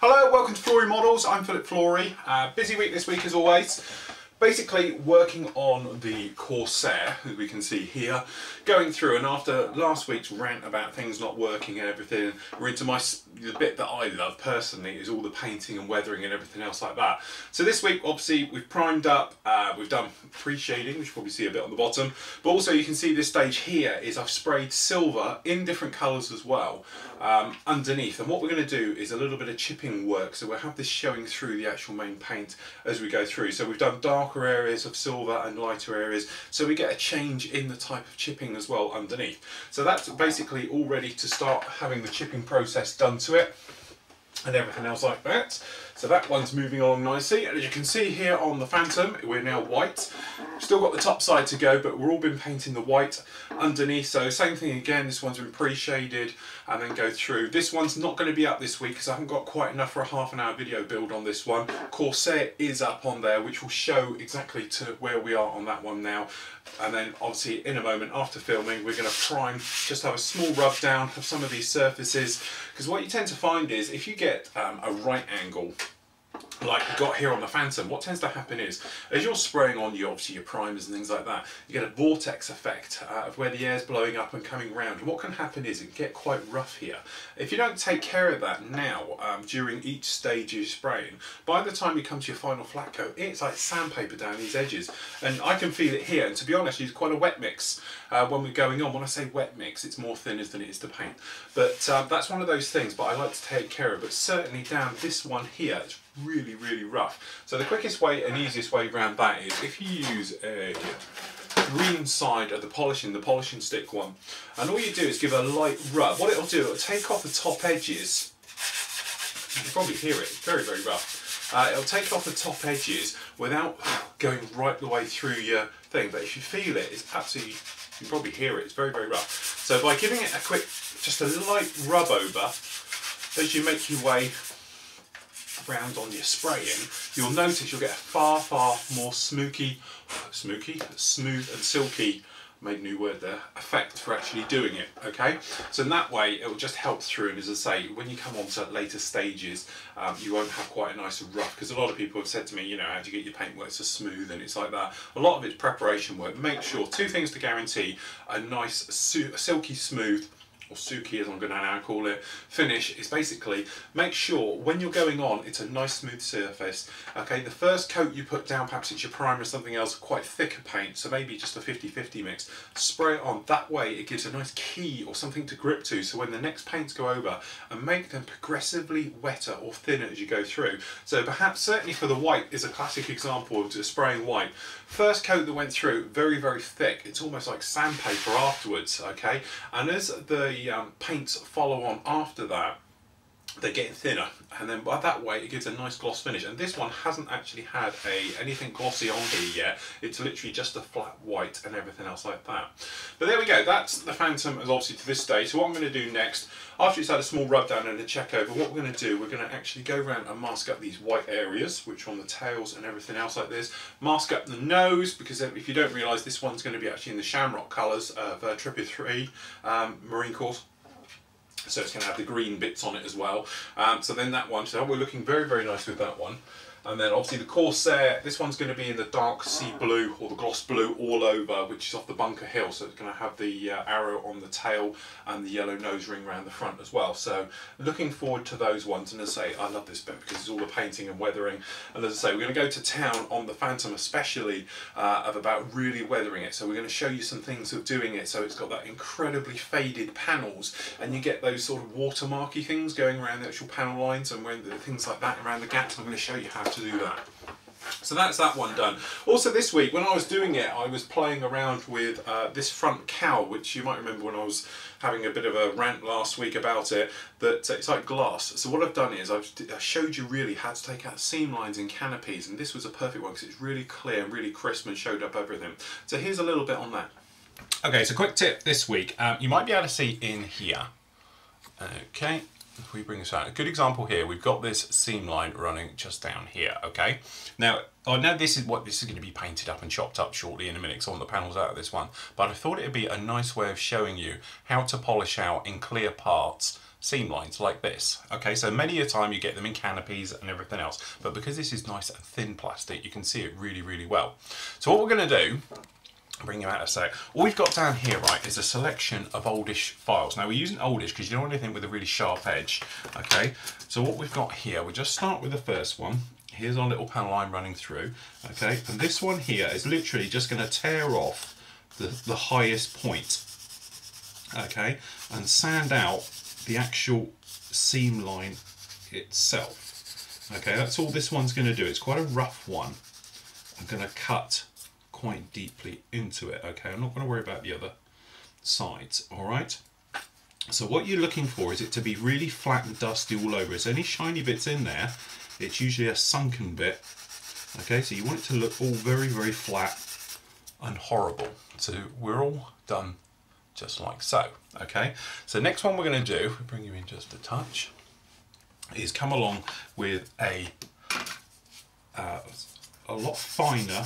Hello, welcome to florymodels. I'm Flory. Busy week this week as always. Basically working on the Corsair, as we can see here, going through, and after last week's rant about things not working and everything, we're into the bit that I love personally, is all the painting and weathering and everything else like that. So this week obviously we've primed up, we've done pre-shading, which you probably see a bit on the bottom, but also you can see this stage here is I've sprayed silver in different colours as well underneath, and what we're going to do is a little bit of chipping work, so we'll have this showing through the actual main paint as we go through. So we've done darker areas of silver and lighter areas, so we get a change in the type of chipping as well underneath. So that's basically all ready to start having the chipping process done to it and everything else like that. So that one's moving along nicely, and as you can see here on the Phantom, we're now white. Still got the top side to go, but we're all been painting the white underneath. So same thing again, this one's been pre-shaded and then go through. This one's not going to be up this week because I haven't got quite enough for a half-an-hour video build on this one. Corsair is up on there, which will show exactly to where we are on that one now. And then obviously in a moment after filming, we're going to prime, just have a small rub down of some of these surfaces, because what you tend to find is if you get a right angle like we've got here on the Phantom, what tends to happen is, as you're spraying on obviously your primers and things like that, you get a vortex effect of where the air's blowing up and coming round. And what can happen is it can get quite rough here. If you don't take care of that now, during each stage you're spraying, by the time you come to your final flat coat, it's like sandpaper down these edges. And I can feel it here, and to be honest, it's quite a wet mix when we're going on. When I say wet mix, it's more thinners than it is to paint. But that's one of those things, but I like to take care of. But certainly down this one here, it's really rough. So the quickest way and easiest way around that is if you use a green side of the polishing stick one, and all you do is give a light rub. What it'll do, it'll take off the top edges. You can probably hear it, it's very rough. It'll take off the top edges without going right the way through your thing, but if you feel it, it's absolutely, you can probably hear it, it's very rough. So by giving it a quick, just a light rub over as you make your way round on your spraying, you'll notice you'll get a far more smooth and silky, made a new word there, effect for actually doing it, okay? So in that way it will just help through, and as I say, when you come on to later stages, you won't have quite a nice rough, because a lot of people have said to me, you know, how do you get your paintwork so smooth, and it's like that. A lot of it's preparation work. Make sure, two things to guarantee a nice silky smooth, or Suki as I'm going to now call it, finish, is basically make sure when you're going on it's a nice smooth surface. Okay, the first coat you put down, perhaps it's your primer or something else, quite thicker paint, so maybe just a 50-50 mix, spray it on. That way it gives a nice key or something to grip to, so when the next paints go over, and make them progressively wetter or thinner as you go through. So perhaps, certainly for the white is a classic example of just spraying white. First coat that went through, very thick, it's almost like sandpaper afterwards, okay? And as the paints follow on after that, they're getting thinner, and then by that way it gives a nice gloss finish. And this one hasn't actually had anything glossy on here yet, it's literally just a flat white and everything else like that. But there we go, that's the Phantom as obviously to this stage. So what I'm going to do next, after it's had a small rub down and a check over, what we're going to do, we're going to actually go around and mask up these white areas, which are on the tails and everything else like this. Mask up the nose, because if you don't realise, this one's going to be actually in the Shamrock colours of 333 Marine Corps. So it's going to have the green bits on it as well. So then that one, so we're looking very nice with that one. And then obviously the Corsair, this one's going to be in the dark sea blue or the gloss blue all over, which is off the Bunker Hill. So it's going to have the arrow on the tail and the yellow nose ring around the front as well. So looking forward to those ones. And as I say, I love this bit because it's all the painting and weathering. And as I say, we're going to go to town on the Phantom especially of about really weathering it. So we're going to show you some things of doing it. So it's got that incredibly faded panels, and you get those sort of watermarky things going around the actual panel lines and when things like that around the gaps. I'm going to show you how to do that. So that's that one done. Also this week when I was doing it, I was playing around with this front cowl, which you might remember when I was having a bit of a rant last week about it, that it's like glass. So what I've done is I showed you really how to take out seam lines in canopies, and this was a perfect one because it's really clear and really crisp and showed up everything. So here's a little bit on that. Okay, so quick tip this week, you might be able to see in here. Okay, if we bring this out, a good example here, we've got this seam line running just down here, okay? Now, I know this is going to be painted up and chopped up shortly in a minute, because I want the panels out of this one, but I thought it would be a nice way of showing you how to polish out in clear parts seam lines like this. Okay, so many a time you get them in canopies and everything else, but because this is nice and thin plastic, you can see it really, really well. So what we're going to do, bring you out a sec. All we've got down here, right, is a selection of oldish files. Now we're using oldish because you don't want anything with a really sharp edge. Okay, so what we've got here, we'll just start with the first one. Here's our little panel line running through. Okay, and this one here is literally just going to tear off the highest point. Okay, and sand out the actual seam line itself. Okay, that's all this one's going to do. It's quite a rough one. I'm going to cut quite deeply into it. Okay, I'm not going to worry about the other sides. All right, so what you're looking for is it to be really flat and dusty all over. If there's any shiny bits in there, it's usually a sunken bit. Okay, so you want it to look all very, very flat and horrible. So we're all done just like so. Okay, so next one we're going to do, bring you in just a touch, is come along with a lot finer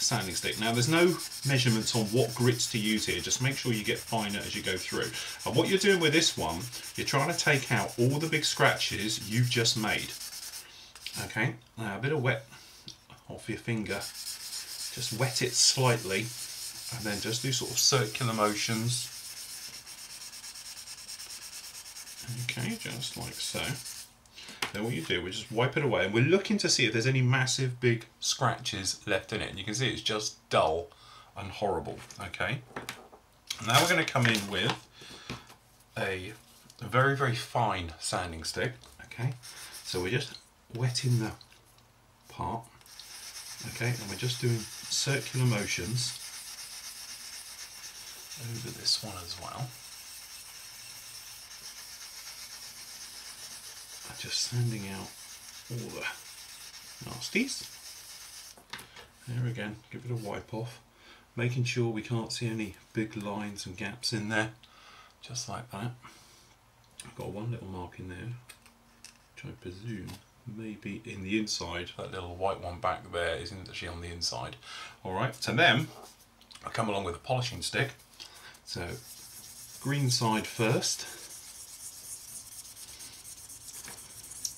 sanding stick. Now there's no measurements on what grits to use here, just make sure you get finer as you go through. And what you're doing with this one, you're trying to take out all the big scratches you've just made. Okay, now a bit of wet off your finger, just wet it slightly and then just do sort of circular motions. Okay, just like so. Then what you do, we just wipe it away and we're looking to see if there's any massive big scratches left in it. And you can see it's just dull and horrible. Okay, now we're going to come in with a very, very fine sanding stick. Okay, so we're just wetting the part. Okay, and we're just doing circular motions over this one as well. Just sanding out all the nasties. There again, give it a wipe off, making sure we can't see any big lines and gaps in there, just like that. I've got one little mark in there, which I presume may be in the inside. That little white one back there isn't actually on the inside. Alright, so then I come along with a polishing stick. So green side first.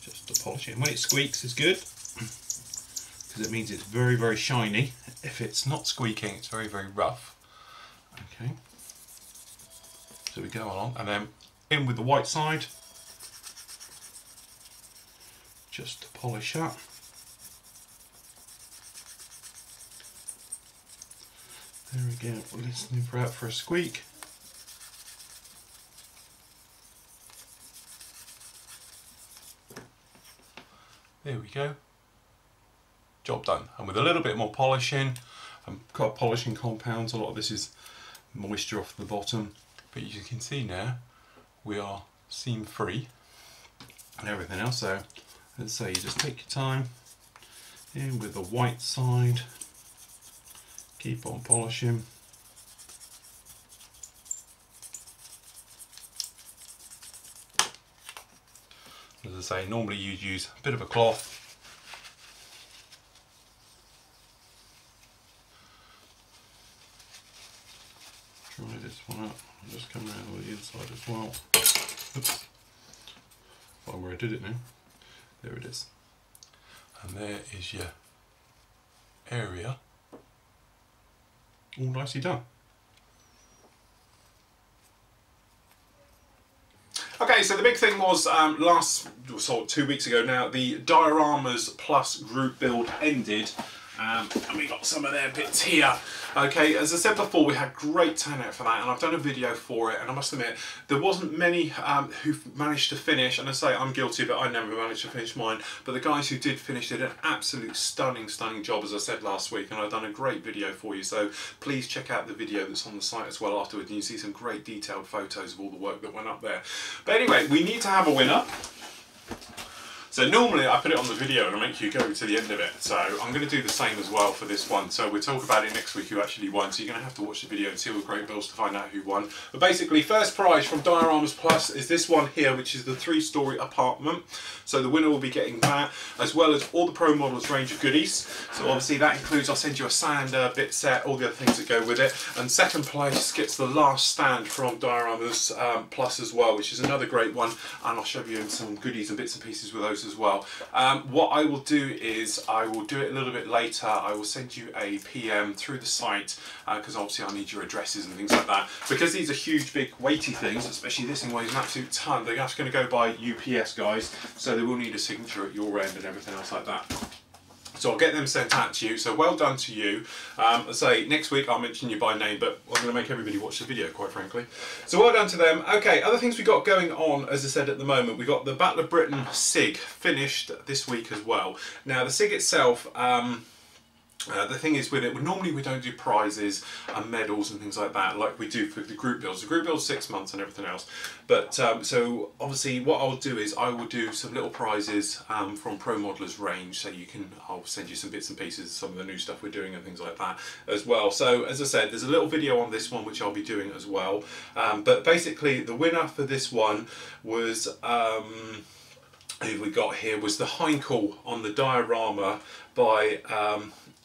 Just to polish it, and when it squeaks it's good because it means it's very, very shiny. If it's not squeaking, it's very, very rough. Okay, so we go along and then in with the white side just to polish up. There we go, we're listening for a squeak. There we go, job done. And with a little bit more polishing, I've got polishing compounds, a lot of this is moisture off the bottom, but you can see now we are seam free and everything else. So let's say you just take your time in with the white side, keep on polishing. As I say, normally you'd use a bit of a cloth. Try this one up. I'll just come around with the inside as well. Oops. Find where I did it now. There it is. And there is your area all nicely done. Okay, so the big thing was so 2 weeks ago now, the Dioramas Plus group build ended, and we got some of their bits here. Okay, as I said before, we had great turnout for that, and I've done a video for it, and I must admit, there wasn't many who managed to finish, and I say I'm guilty of it, I never managed to finish mine, but the guys who did finish did an absolute stunning job, as I said last week, and I've done a great video for you, so please check out the video that's on the site as well afterwards, and you see some great detailed photos of all the work that went up there. But anyway, we need to have a winner. So normally I put it on the video and I make you go to the end of it. So I'm going to do the same as well for this one. So we'll talk about it next week who actually won. So you're going to have to watch the video and see all the great builds to find out who won. But basically, first prize from Dioramas Plus is this one here, which is the 3-story apartment. So the winner will be getting that, as well as all the Pro Models range of goodies. So obviously that includes, I'll send you a sander, bit set, all the other things that go with it. And second place gets the last stand from Dioramas Plus as well, which is another great one. And I'll show you some goodies and bits and pieces with those as well. What I will do is I will do it a little bit later. I will send you a PM through the site because obviously I need your addresses and things like that. Because these are huge, big, weighty things, especially this thing weighs an absolute ton, they're just going to go by UPS, guys. So they will need a signature at your end and everything else like that. So I'll get them sent out to you, so well done to you. I say next week I'll mention you by name, but I'm going to make everybody watch the video, quite frankly. So well done to them. Okay, other things we got going on, as I said at the moment, we got the Battle of Britain SIG finished this week as well. Now the SIG itself, the thing is with it, normally we don't do prizes and medals and things like that like we do for the group builds. The group build's 6 months and everything else. But so obviously what I'll do is I will do some little prizes from Pro Modelers range, so you can, I'll send you some bits and pieces of some of the new stuff we're doing and things like that as well. So as I said, there's a little video on this one which I'll be doing as well. But basically the winner for this one was who we got here was the Heinkel on the diorama by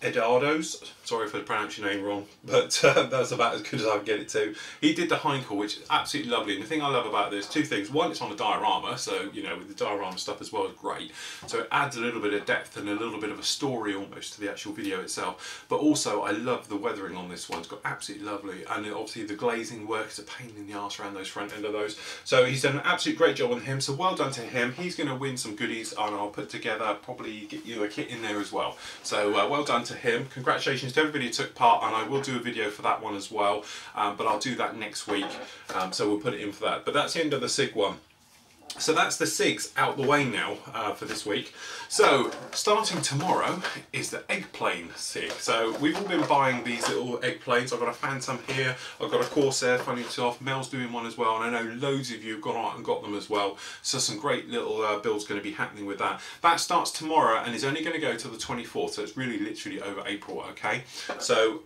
Eduardo's. Sorry if I pronounced your name wrong, but that's about as good as I can get it to. He did the Heinkel, which is absolutely lovely. And the thing I love about this, two things. One, it's on a diorama, so you know, with the diorama stuff as well is great. So it adds a little bit of depth and a little bit of a story almost to the actual video itself. But also, I love the weathering on this one. It's got absolutely lovely, and obviously the glazing work is a pain in the arse around those front end of those. So he's done an absolute great job on him. So well done to him. He's going to win some goodies, and I'll put together, probably get you a kit in there as well. So well done to him. Congratulations to everybody who took part, and I will do a video for that one as well, but I'll do that next week, so we'll put it in for that. But that's the end of the SIG one. So that's the SIGs out the way now for this week. So starting tomorrow is the egg plane SIG. So we've all been buying these little egg planes. I've got a Phantom here, I've got a Corsair, funny enough, Mel's doing one as well, and I know loads of you have gone out and got them as well. So some great little builds going to be happening with that. That starts tomorrow and is only going to go till the 24th, so it's really literally over April, okay? So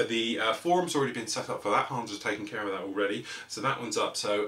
the forum's already been set up for that. Hans has taken care of that already, so that one's up. So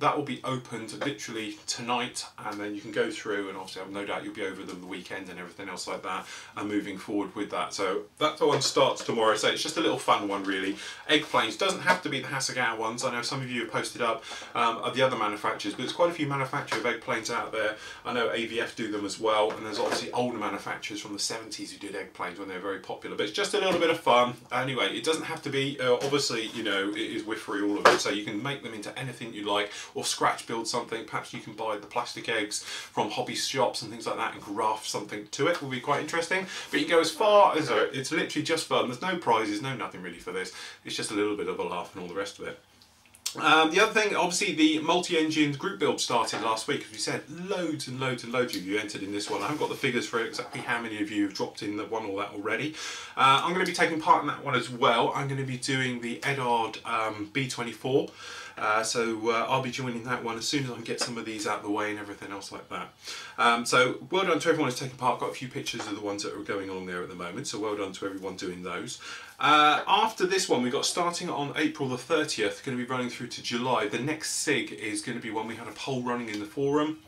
that will be opened literally tonight, and then you can go through, and obviously I've no doubt you'll be over them the weekend and everything else like that, and moving forward with that. So that one starts tomorrow, so it's just a little fun one really. Egg planes doesn't have to be the Hasegawa ones. I know some of you have posted up the other manufacturers, but there's quite a few manufacturers of egg planes out there. I know AVF do them as well, and there's obviously older manufacturers from the 70s who did egg planes when they were very popular, but it's just a little bit of fun. Anyway, it doesn't have to be, obviously, you know, it is whiff-free, all of it, so you can make them into anything you like, or scratch build something. Perhaps you can buy the plastic eggs from hobby shops and things like that and graft something to it. Will be quite interesting. But you can go as far as it's literally just fun. There's no prizes, no nothing really for this. It's just a little bit of a laugh and all the rest of it. The other thing, obviously, the multi-engine group build started last week. As we said, loads and loads and loads of you entered in this one. I haven't got the figures for exactly how many of you have dropped in that won all that already. I'm going to be taking part in that one as well. I'm going to be doing the Eduard B24. So I'll be joining that one as soon as I can get some of these out of the way and everything else like that. So well done to everyone who's taken part. I've got a few pictures of the ones that are going on there at the moment, so well done to everyone doing those. After this one, we got starting on April the 30th, going to be running through to July. The next SIG is going to be one we had a poll running in the forum.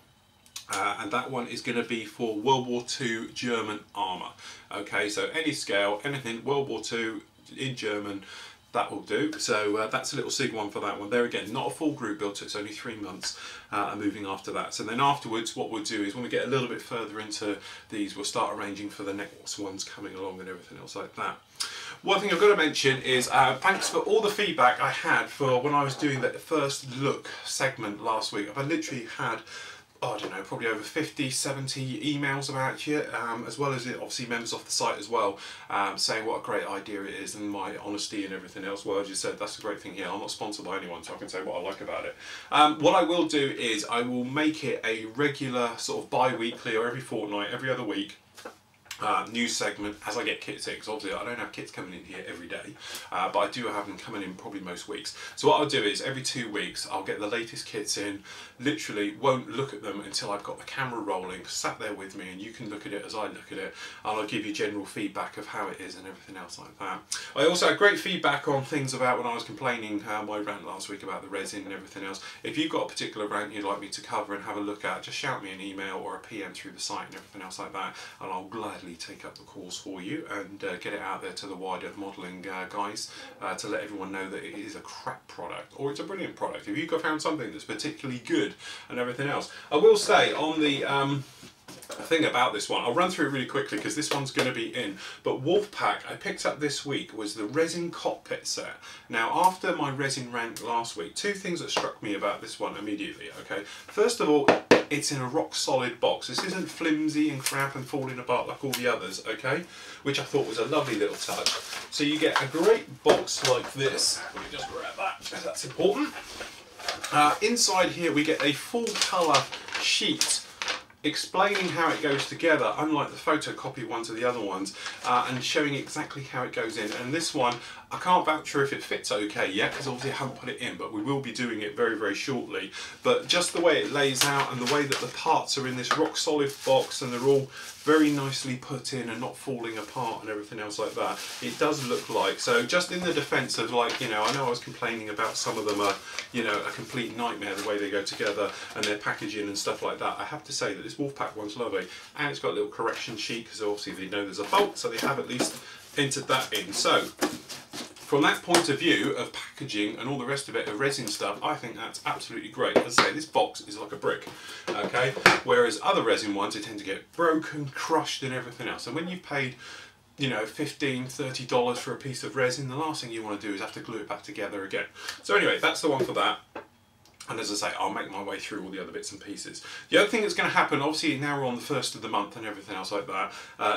And that one is going to be for World War II German armour. Okay, so any scale, anything World War II in German, that will do. So that's a little SIG one for that one. There again, not a full group build, so it's only 3 months and moving after that. So then afterwards, what we'll do is when we get a little bit further into these, we'll start arranging for the next ones coming along and everything else like that. One thing I've got to mention is thanks for all the feedback I had for when I was doing that first look segment last week. I've literally had, I don't know, probably over 50, 70 emails about you, as well as obviously members off the site as well, saying what a great idea it is and my honesty and everything else. Well, as you said, that's a great thing here. I'm not sponsored by anyone, so I can say what I like about it. What I will do is I will make it a regular sort of bi-weekly or every fortnight, every other week. news segment as I get kits in, because obviously I don't have kits coming in here every day, but I do have them coming in probably most weeks. So what I'll do is every 2 weeks I'll get the latest kits in, literally won't look at them until I've got the camera rolling, sat there with me, and you can look at it as I look at it, and I'll give you general feedback of how it is and everything else like that. I also had great feedback on things about when I was complaining, my rant last week about the resin and everything else. If you've got a particular rant you'd like me to cover and have a look at, just shout me an email or a PM through the site and everything else like that, and I'll gladly take up the cause for you and get it out there to the wider modelling guys to let everyone know that it is a crap product or it's a brilliant product. If you've found something that's particularly good and everything else. I will say on the thing about this one, I'll run through it really quickly because this one's going to be in, but Wolfpack I picked up this week was the resin cockpit set. Now after my resin rant last week, 2 things that struck me about this one immediately. Okay, first of all, it's in a rock solid box. This isn't flimsy and crap and falling apart like all the others, okay, which I thought was a lovely little touch. So you get a great box like this. Let me just grab that because that's important. Inside here we get a full colour sheet explaining how it goes together, unlike the photocopy ones of the other ones, and showing exactly how it goes in. And this one, I can't vouch for if it fits okay yet, because obviously I haven't put it in, but we will be doing it very, very shortly. But just the way it lays out and the way that the parts are in this rock solid box and they're all very nicely put in and not falling apart and everything else like that, it does look like. So just in the defence of, like, you know, I know I was complaining about some of them are, you know, a complete nightmare the way they go together and their packaging and stuff like that. I have to say that this Wolfpack one's lovely, and it's got a little correction sheet because obviously they know there's a fault, so they have at least entered that in. So from that point of view of packaging and all the rest of it, of resin stuff, I think that's absolutely great. As I say, this box is like a brick, okay? Whereas other resin ones, they tend to get broken, crushed and everything else. And when you've paid, you know, $15, $30 for a piece of resin, the last thing you want to do is have to glue it back together again. So anyway, that's the one for that. And as I say, I'll make my way through all the other bits and pieces. The other thing that's going to happen, obviously now we're on the 1st of the month and everything else like that,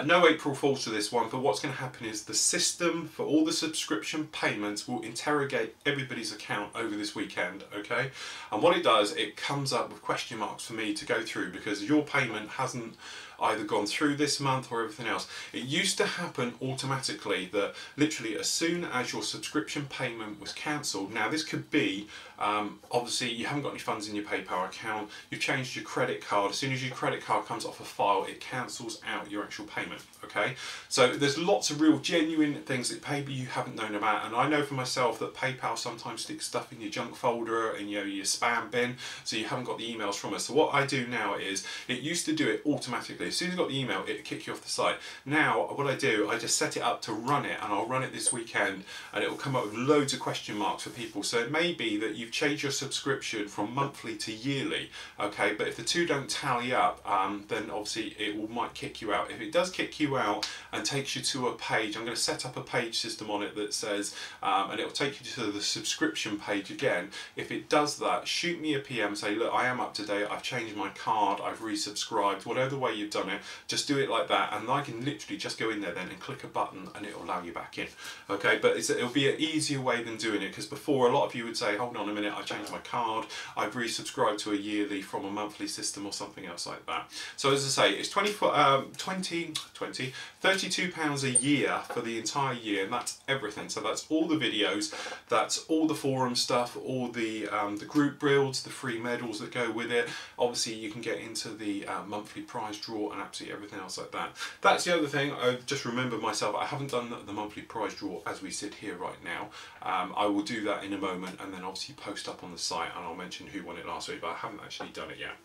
no April Fools to this one, but what's going to happen is the system for all the subscription payments will interrogate everybody's account over this weekend, okay? And what it does, it comes up with question marks for me to go through because your payment hasn't either gone through this month or everything else. It used to happen automatically that literally as soon as your subscription payment was cancelled, now this could be, obviously you haven't got any funds in your PayPal account, you've changed your credit card, as soon as your credit card comes off a file, it cancels out your actual payment, okay? So there's lots of real genuine things that maybe you haven't known about, and I know for myself that PayPal sometimes sticks stuff in your junk folder and, you know, your spam bin, so you haven't got the emails from us. So what I do now is, it used to do it automatically. As soon as you got the email, it'd kick you off the site. Now what I do, I just set it up to run it, and I'll run it this weekend, and it will come up with loads of question marks for people. So it may be that you've changed your subscription from monthly to yearly, okay, but if the two don't tally up, then obviously it might kick you out. If it does kick you out and takes you to a page, I'm going to set up a page system on it that says, and it will take you to the subscription page again. If it does that, shoot me a PM, say, look, I am up to date, I've changed my card, I've resubscribed, whatever way you've done it, just do it like that, and I can literally just go in there then and click a button and it will allow you back in, okay? But it'll be an easier way than doing it, because before a lot of you would say, hold on a minute, I changed my card, I've resubscribed to a yearly from a monthly system or something else like that. So as I say, it's £32 a year for the entire year, and that's everything. So that's all the videos, that's all the forum stuff, all the group builds, the free medals that go with it. Obviously you can get into the monthly prize draw and absolutely everything else like that. That's the other thing. I just remembered myself, I haven't done the monthly prize draw as we sit here right now. I will do that in a moment, and then obviously post up on the site, and I'll mention who won it last week, but I haven't actually done it yet.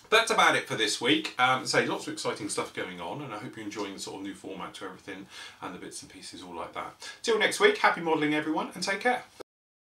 That's about it for this week. Say lots of exciting stuff going on, and I hope you're enjoying the sort of new format to everything and the bits and pieces all like that. Till next week, happy modelling everyone, and take care.